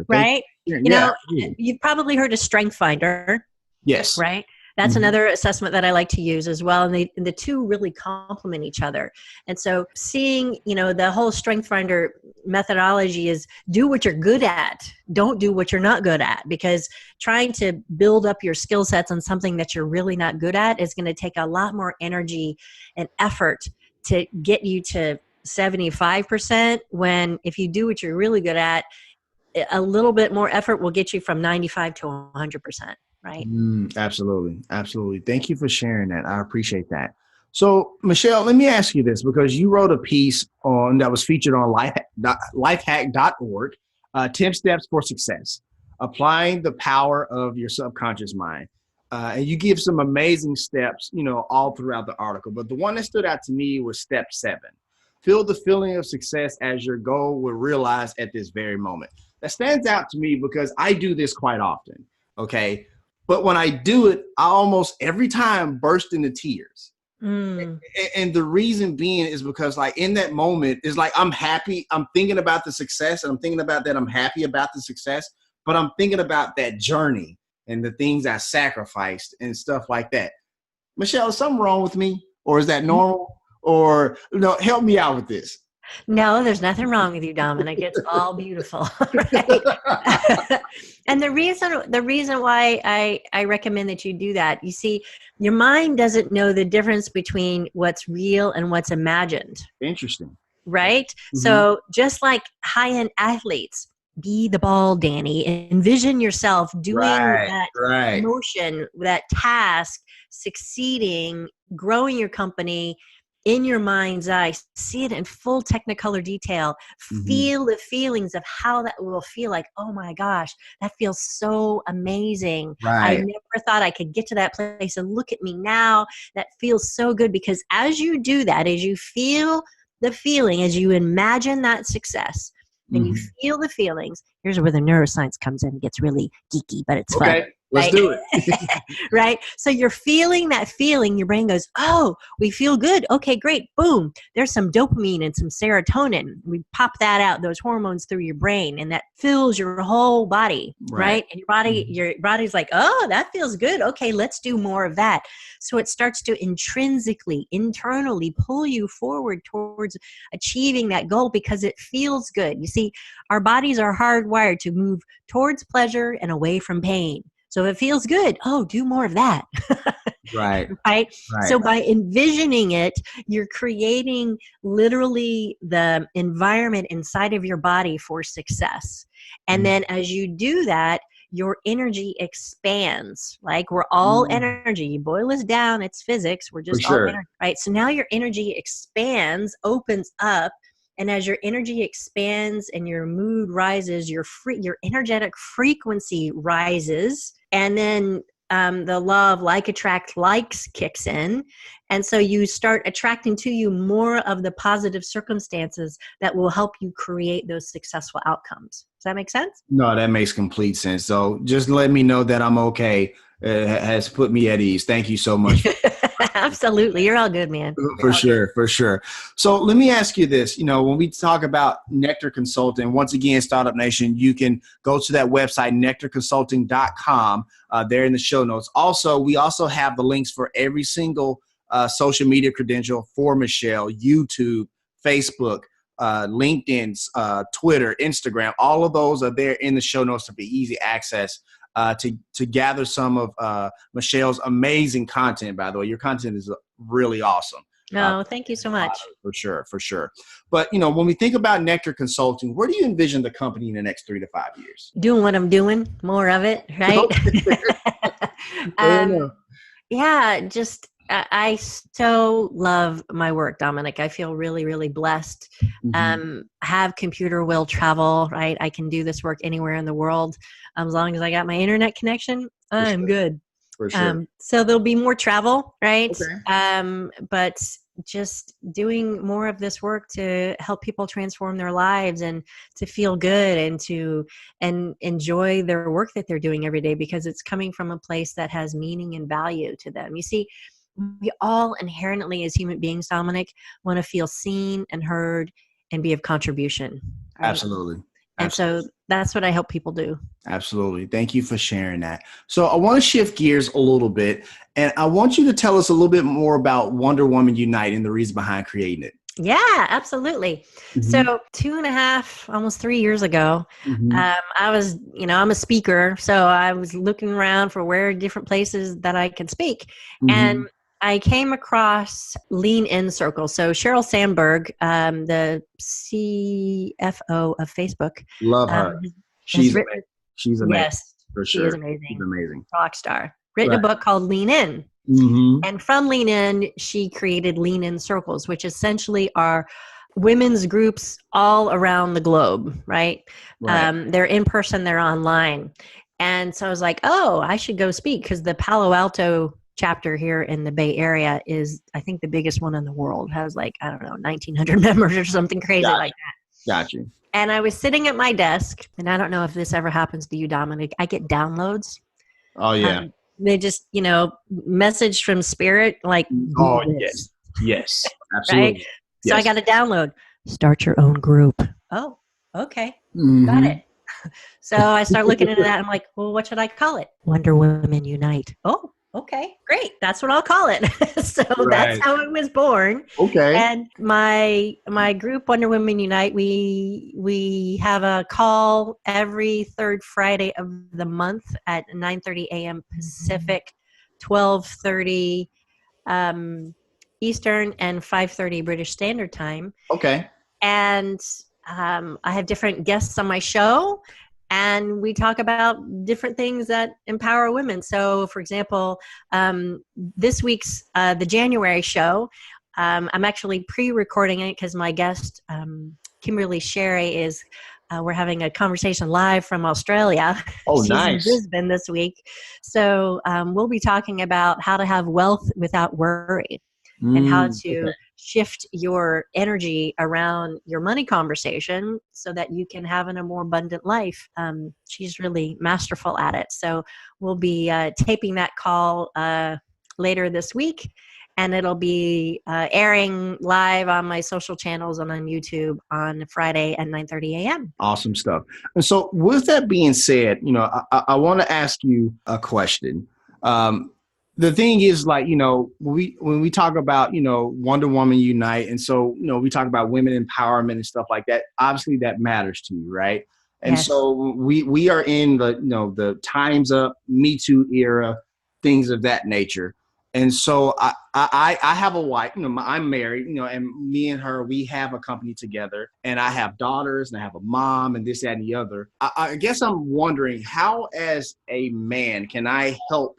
Right? You've probably heard of Strength Finder. Yes. Right? That's another assessment that I like to use as well. And the two really complement each other. And so seeing, the whole Strength Finder methodology is do what you're good at. Don't do what you're not good at, because trying to build up your skill sets on something that you're really not good at is going to take a lot more energy and effort to get you to 75%, when if you do what you're really good at, a little bit more effort will get you from 95 to 100%. Right. Absolutely. Thank you for sharing that. I appreciate that. So, Michele, let me ask you this, because you wrote a piece that was featured on lifehack.org, 10 steps for success, applying the power of your subconscious mind. And you give some amazing steps, all throughout the article. But the one that stood out to me was step 7. Feel the feeling of success as your goal will realize at this very moment. That stands out to me because I do this quite often. Okay. But when I do it, I almost every time burst into tears. And the reason being is because in that moment is I'm happy. I'm thinking about the success, and I'm thinking about that I'm happy about the success, but I'm thinking about that journey and the things I sacrificed and stuff like that. Michele, is something wrong with me, or is that normal? Or help me out with this. No, there's nothing wrong with you, Dominic. It's all beautiful. Right? And the reason why I recommend that you do that, you see, your mind doesn't know the difference between what's real and what's imagined. Interesting. Right? So just like high-end athletes, be the ball, Danny. Envision yourself doing that motion, that task, succeeding, growing your company, in your mind's eye, see it in full technicolor detail, feel the feelings of how that will feel like, oh my gosh, that feels so amazing. I never thought I could get to that place, and look at me now. That feels so good, because as you do that, as you feel the feeling, as you imagine that success, and you feel the feelings, here's where the neuroscience comes in. It gets really geeky, but it's fun. Let's do it. Right? So you're feeling that feeling. Your brain goes, oh, we feel good. Okay, great. Boom. There's some dopamine and some serotonin. We pop that out, those hormones through your brain, and that fills your whole body. Right? And your body's like, oh, that feels good. Okay, let's do more of that. So it starts to intrinsically, internally pull you forward towards achieving that goal, because it feels good. You see, our bodies are hardwired to move towards pleasure and away from pain. So if it feels good, oh, do more of that. Right. Right. Right. So by envisioning it, you're creating literally the environment inside of your body for success. And then as you do that, your energy expands. Like we're all energy. You boil us down, it's physics. We're just all energy, right? So now your energy expands, opens up. And as your energy expands and your mood rises, your energetic frequency rises. And then the law of like attract likes kicks in. And so you start attracting to you more of the positive circumstances that will help you create those successful outcomes. Does that make sense? No, that makes complete sense. So just let me know that I'm okay. Has put me at ease. Thank you so much. Absolutely. You're all good, man. For sure. So let me ask you this. When we talk about Nectar Consulting, once again, Startup Nation, you can go to that website, nectarconsulting.com. There in the show notes. Also, we also have the links for every single social media credential for Michele: YouTube, Facebook, LinkedIn, Twitter, Instagram. All of those are there in the show notes to be easy access. To gather some of Michele's amazing content. By the way, your content is really awesome. No, thank you so much. For sure. But, when we think about Nectar Consulting, where do you envision the company in the next 3 to 5 years? Doing what I'm doing, more of it, right? I so love my work, Dominic. I feel really, really blessed. Have computer will travel, right? I can do this work anywhere in the world. As long as I got my internet connection, I'm good. For sure. So there'll be more travel, right? Okay. But just doing more of this work to help people transform their lives and to feel good and enjoy their work that they're doing every day, because it's coming from a place that has meaning and value to them. You see, we all inherently as human beings, Dominic, want to feel seen and heard and be of contribution. Right? Absolutely. And so that's what I help people do. Absolutely. Thank you for sharing that. So I want to shift gears a little bit, and I want you to tell us a little bit more about Wonder Woman Unite and the reason behind creating it. Yeah, absolutely. So 2.5, almost 3 years ago, I was, I'm a speaker. So I was looking around for where different places that I could speak. And I came across Lean In Circle. So Sheryl Sandberg, the CFO of Facebook. Love her. She's amazing. Yes, for sure. She is amazing. She's amazing. Rock star. Written a book called Lean In. And from Lean In, she created Lean In Circles, which essentially are women's groups all around the globe, right? They're in person, they're online. And so I was like, oh, I should go speak, because the Palo Alto chapter here in the Bay Area is, I think, the biggest one in the world. It has 1,900 members or something crazy like that. Got you. And I was sitting at my desk, and I don't know if this ever happens to you, Dominic. I get downloads. Oh, yeah. They just, message from spirit, like, oh, yes, absolutely. Right? So I got a download. Start your own group. Oh, okay. Got it. So I start looking into that. I'm like, well, what should I call it? Wonder Women Unite. Oh, okay, great. That's what I'll call it. So that's how it was born. Okay. And my group, Wonder Women Unite, we have a call every third Friday of the month at 9:30 a.m. Pacific, 12:30 Eastern, and 5:30 British Standard Time. Okay. And I have different guests on my show, and we talk about different things that empower women. So, for example, this week's the January show, I'm actually pre-recording it because my guest, Kimberly Sherry, is we're having a conversation live from Australia. Oh, She's nice. in Brisbane this week. So we'll be talking about how to have wealth without worry. And how to shift your energy around your money conversation so that you can have a more abundant life. She's really masterful at it. So we'll be taping that call later this week, and it'll be airing live on my social channels and on YouTube on Friday at 9:30 a.m. Awesome stuff. And so with that being said, I want to ask you a question. The thing is, when we talk about, Wonder Woman Unite, and so, we talk about women empowerment and stuff like that, obviously that matters to you, right? And Yes. so we are in the Time's Up, Me Too era, things of that nature. And so I have a wife, I'm married, and me and her, we have a company together, and I have daughters and I have a mom and this, that, and the other. I guess I'm wondering, how as a man can I help,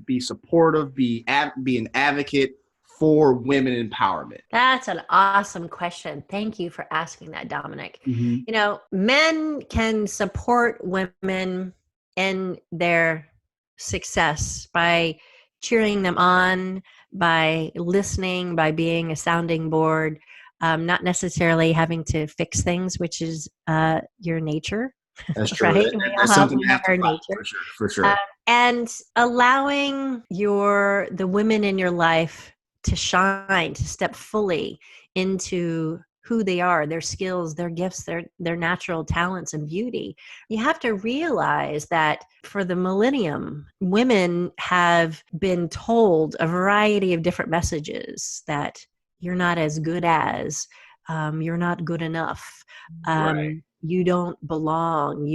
be supportive, be an advocate for women empowerment? That's an awesome question. Thank you for asking that, Dominic. Mm-hmm. Men can support women in their success by cheering them on, by listening, by being a sounding board, not necessarily having to fix things, which is your nature. That's true. Right? That's something We have our nature. for sure. And allowing the women in your life to shine, to step fully into who they are, their skills, their gifts, their natural talents and beauty. You have to realize that for the millennium, women have been told a variety of different messages that you're not as good as, you're not good enough. Right. You don't belong.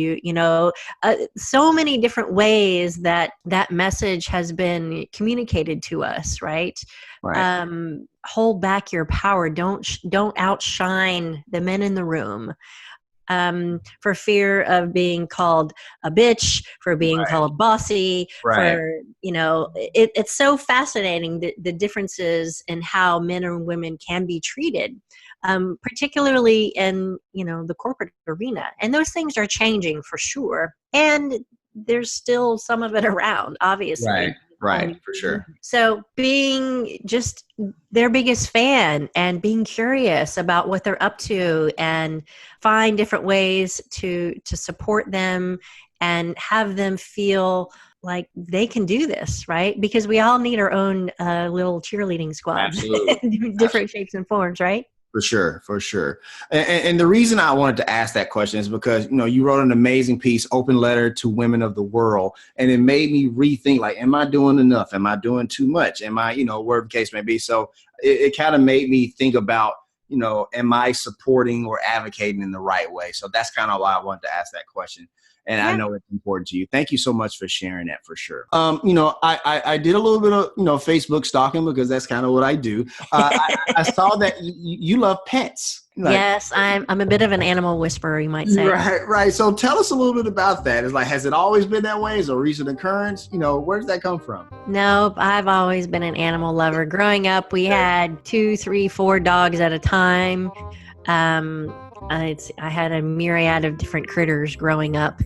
So many different ways that message has been communicated to us, right? Right. Hold back your power. Don't outshine the men in the room. For fear of being called a bitch, for being called bossy, for, it's so fascinating, the differences in how men and women can be treated, particularly in, the corporate arena. And those things are changing for sure. And there's still some of it around, obviously. Right, for sure. So being just their biggest fan and being curious about what they're up to and find different ways to support them and have them feel like they can do this, right? Because we all need our own little cheerleading squads. Absolutely. Different shapes and forms, right? For sure. And the reason I wanted to ask that question is because, you wrote an amazing piece, Open Letter to Women of the World. And it made me rethink, like, am I doing enough? Am I doing too much? Am I, whatever the case may be. So it kind of made me think about, am I supporting or advocating in the right way? So that's kind of why I wanted to ask that question. And I know it's important to you. Thank you so much for sharing that, for sure. I did a little bit of, Facebook stalking, because that's kind of what I do. I saw that you love pets. Yes, I'm a bit of an animal whisperer, you might say. Right. So tell us a little bit about that. It's like, has it always been that way? Is it a recent occurrence? Where does that come from? Nope, I've always been an animal lover. Growing up, we had 2, 3, 4 dogs at a time. I had a myriad of different critters growing up,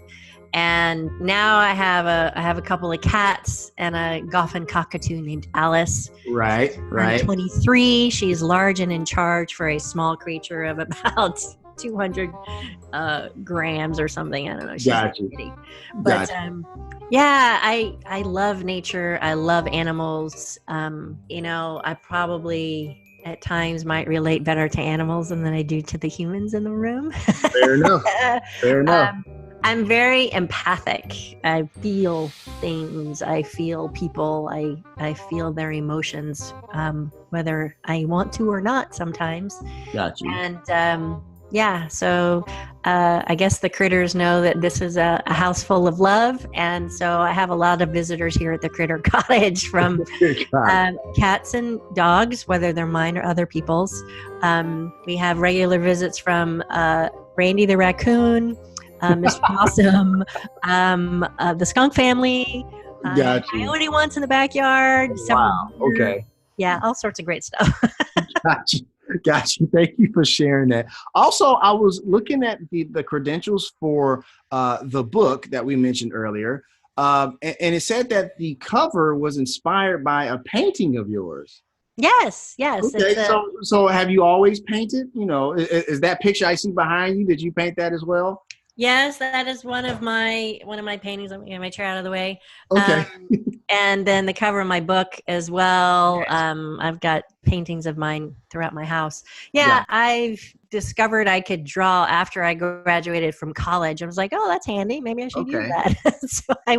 and now I have a couple of cats and a Goffin cockatoo named Alice. Right. I'm 23. She's large and in charge for a small creature of about 200 grams or something. I don't know. She's pretty. But I love nature. I love animals. I probably at times might relate better to animals than I do to the humans in the room. Fair enough. I'm very empathic. I feel things. I feel people. I feel their emotions, whether I want to or not sometimes. Got you. And so I guess the critters know that this is a house full of love. And so I have a lot of visitors here at the Critter Cottage from cats and dogs, whether they're mine or other people's. We have regular visits from Randy the raccoon, Mr. Possum, the skunk family, coyote once in the backyard. Wow. Okay. Yeah, all sorts of great stuff. Got you. Thank you for sharing that. Also, I was looking at the credentials for the book that we mentioned earlier, and it said that the cover was inspired by a painting of yours. Yes. Okay, so have you always painted? Is that picture I see behind you, did you paint that as well? Yes, that is one of my paintings. Let me get my chair out of the way. Okay. And then the cover of my book as well. Yes. I've got paintings of mine throughout my house. Yeah, I've discovered I could draw after I graduated from college. I was like, oh, that's handy. Maybe I should use that. So I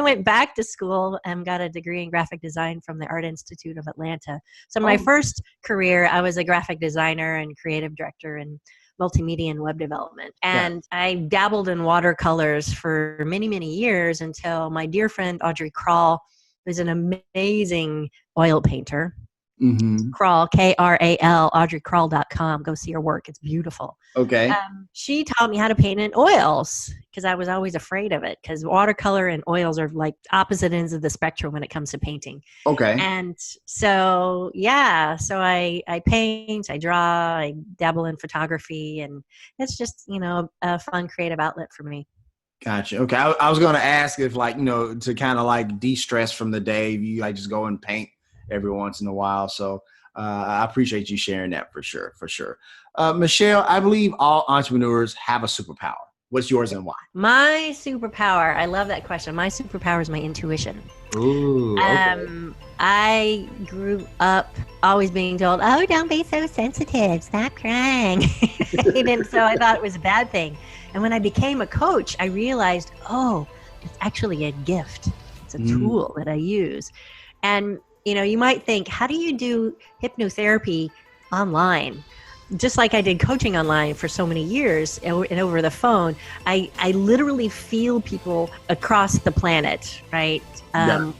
went back to school and got a degree in graphic design from the Art Institute of Atlanta. So my first career, I was a graphic designer and creative director and multimedia and web development. And I dabbled in watercolors for many, many years until my dear friend Audrey Krall, who's an amazing oil painter. Krall, K-R-A-L, audreykrall.com. Go see her work. It's beautiful. Okay. She taught me how to paint in oils because I was always afraid of it, because watercolor and oils are like opposite ends of the spectrum when it comes to painting. Okay. And so, so I paint, I draw, I dabble in photography, and it's just, a fun creative outlet for me. Gotcha. Okay. I was going to ask if, like, to kind of like de-stress from the day, you like just go and paint every once in a while. So I appreciate you sharing that for sure. Michele, I believe all entrepreneurs have a superpower. What's yours and why? My superpower, I love that question. My superpower is my intuition. Ooh. Okay. I grew up always being told, oh, don't be so sensitive. Stop crying. And so I thought it was a bad thing. And when I became a coach, I realized, oh, it's actually a gift. It's a tool that I use. And you might think, how do you do hypnotherapy online? Just like I did coaching online for so many years and over the phone, I literally feel people across the planet, right?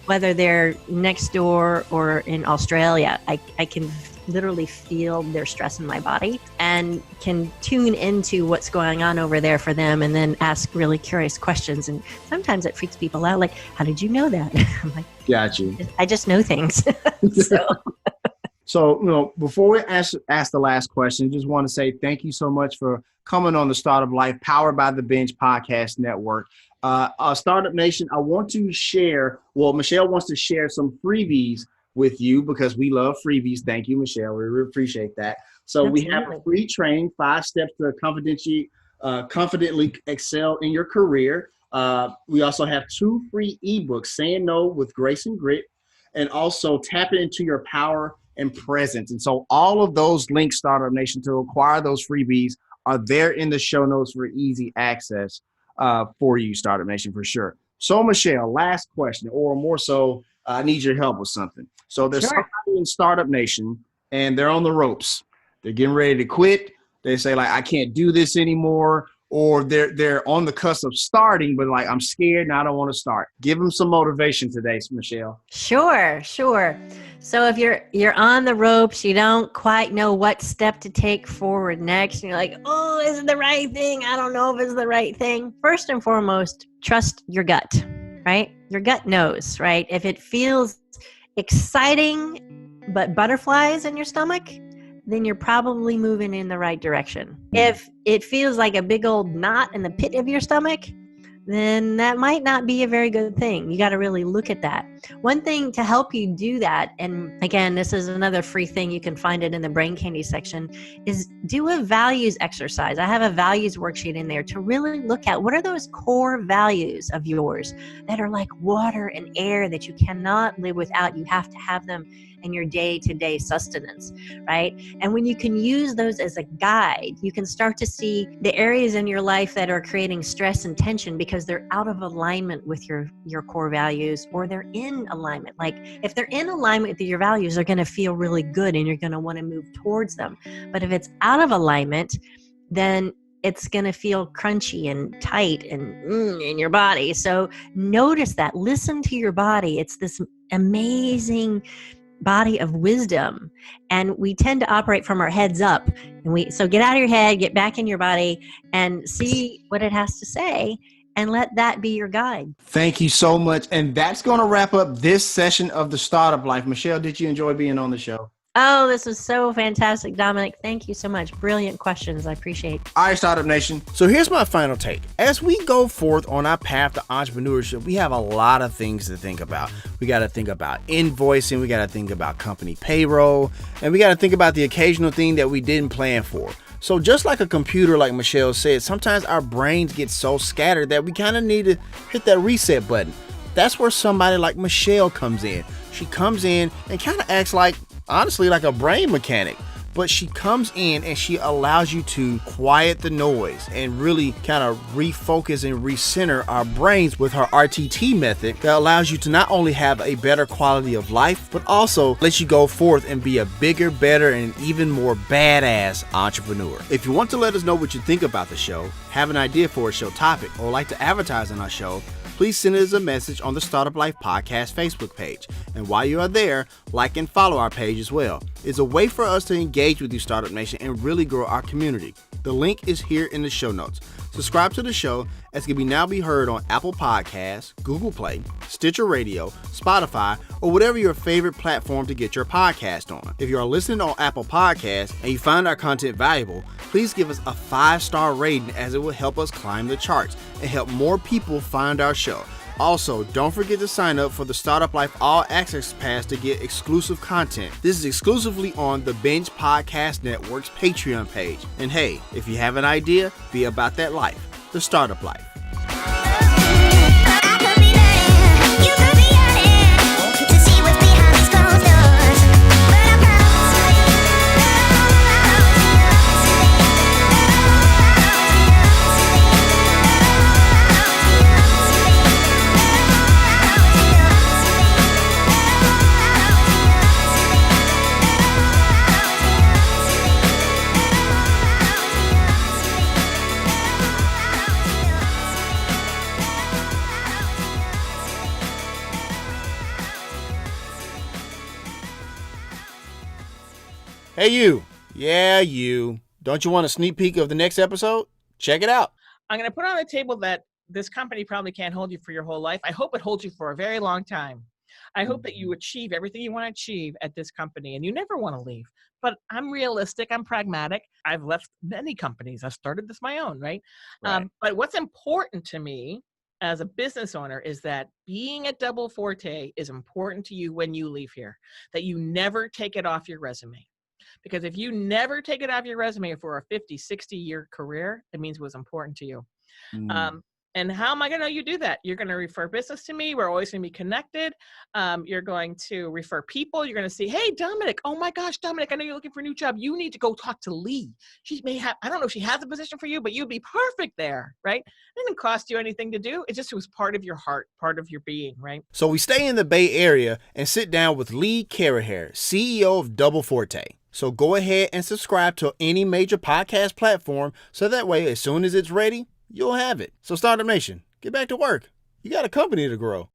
Whether they're next door or in Australia, I can literally feel their stress in my body and can tune into what's going on over there for them, and then ask really curious questions. And sometimes it freaks people out, like, how did you know that? I'm like, got you. I just know things. So, before we ask the last question, just want to say thank you so much for coming on the Startup Life, powered by the Binge Podcast Network. Startup Nation, I want to share, Michele wants to share some freebies with you because we love freebies. Thank you, Michele. We really appreciate that. So we have a free training, 5 steps to confidently excel in your career. We also have 2 free ebooks, Saying No with Grace and Grit, and also Tapping into Your Power and Presence. And so all of those links, Startup Nation, to acquire those freebies are there in the show notes for easy access for you, Startup Nation, for sure. So, Michele, last question, or more so, I need your help with something. So there's somebody in Startup Nation and they're on the ropes. They're getting ready to quit. They say, like, I can't do this anymore. Or they're on the cusp of starting, but like, I'm scared and I don't want to start. Give them some motivation today, Michele. Sure. So if you're on the ropes, you don't quite know what step to take forward next, and you're like, oh, is it the right thing? I don't know if it's the right thing. First and foremost, trust your gut, right? Your gut knows, right? If it feels exciting but butterflies in your stomach, then you're probably moving in the right direction. If it feels like a big old knot in the pit of your stomach, then that might not be a very good thing. You got to really look at that. One thing to help you do that, and again, this is another free thing, you can find it in the Brain Candy section, is do a values exercise. I have a values worksheet in there to really look at what are those core values of yours that are like water and air that you cannot live without. You have to have them in your day-to-day sustenance, right? And when you can use those as a guide, you can start to see the areas in your life that are creating stress and tension because they're out of alignment with your core values, or they're in alignment. Like if they're in alignment with your values, they're going to feel really good and you're going to want to move towards them. But if it's out of alignment, then it's going to feel crunchy and tight and in your body. So notice that. Listen to your body. It's this amazing body of wisdom, and we tend to operate from our heads up, and so get out of your head, get back in your body and see what it has to say, and let that be your guide. Thank you so much. And that's going to wrap up this session of the Startup Life. Michele, did you enjoy being on the show? Oh, this was so fantastic, Dominic. Thank you so much. Brilliant questions. I appreciate it. All right, Startup Nation. So here's my final take. As we go forth on our path to entrepreneurship, we have a lot of things to think about. We got to think about invoicing. We got to think about company payroll. And we got to think about the occasional thing that we didn't plan for. So just like a computer, like Michele said, sometimes our brains get so scattered that we kind of need to hit that reset button. That's where somebody like Michele comes in. She comes in and kind of acts like, honestly, like a brain mechanic. but she comes in and she allows you to quiet the noise and really kind of refocus and recenter our brains with her RTT method that allows you to not only have a better quality of life, but also lets you go forth and be a bigger, better, and even more badass entrepreneur. If you want to let us know what you think about the show, have an idea for a show topic, or like to advertise on our show, please send us a message on the Startup Life Podcast Facebook page. And while you are there, like and follow our page as well. It's a way for us to engage with you, Startup Nation, and really grow our community. The link is here in the show notes. Subscribe to the show as it can now be heard on Apple Podcasts, Google Play, Stitcher Radio, Spotify, or whatever your favorite platform to get your podcast on. If you are listening on Apple Podcasts and you find our content valuable, please give us a 5-star rating as it will help us climb the charts and help more people find our show. Also, don't forget to sign up for the Startup Life All Access Pass to get exclusive content. This is exclusively on the Binge Podcast Network's Patreon page. And hey, if you have an idea, be about that life. The Startup Life. Hey, you. Yeah, you. Don't you want a sneak peek of the next episode? Check it out. I'm going to put on the table that this company probably can't hold you for your whole life. I hope it holds you for a very long time. I hope that you achieve everything you want to achieve at this company and you never want to leave. But I'm realistic. I'm pragmatic. I've left many companies. I've started this my own, right? But what's important to me as a business owner is that being at Double Forte is important to you when you leave here, that you never take it off your resume. Because if you never take it off your resume for a 50, 60-year career, it means it was important to you. And how am I going to know you do that? You're going to refer business to me. We're always going to be connected. You're going to refer people. You're going to say, hey, Dominic, oh my gosh, Dominic, I know you're looking for a new job. You need to go talk to Lee. She may have, I don't know if she has a position for you, but you'd be perfect there, right? It didn't cost you anything to do. It was part of your heart, part of your being, right? So we stay in the Bay Area and sit down with Lee Carahair, CEO of Double Forte. So go ahead and subscribe to any major podcast platform so that way, as soon as it's ready, you'll have it. So Startup Nation, get back to work. You got a company to grow.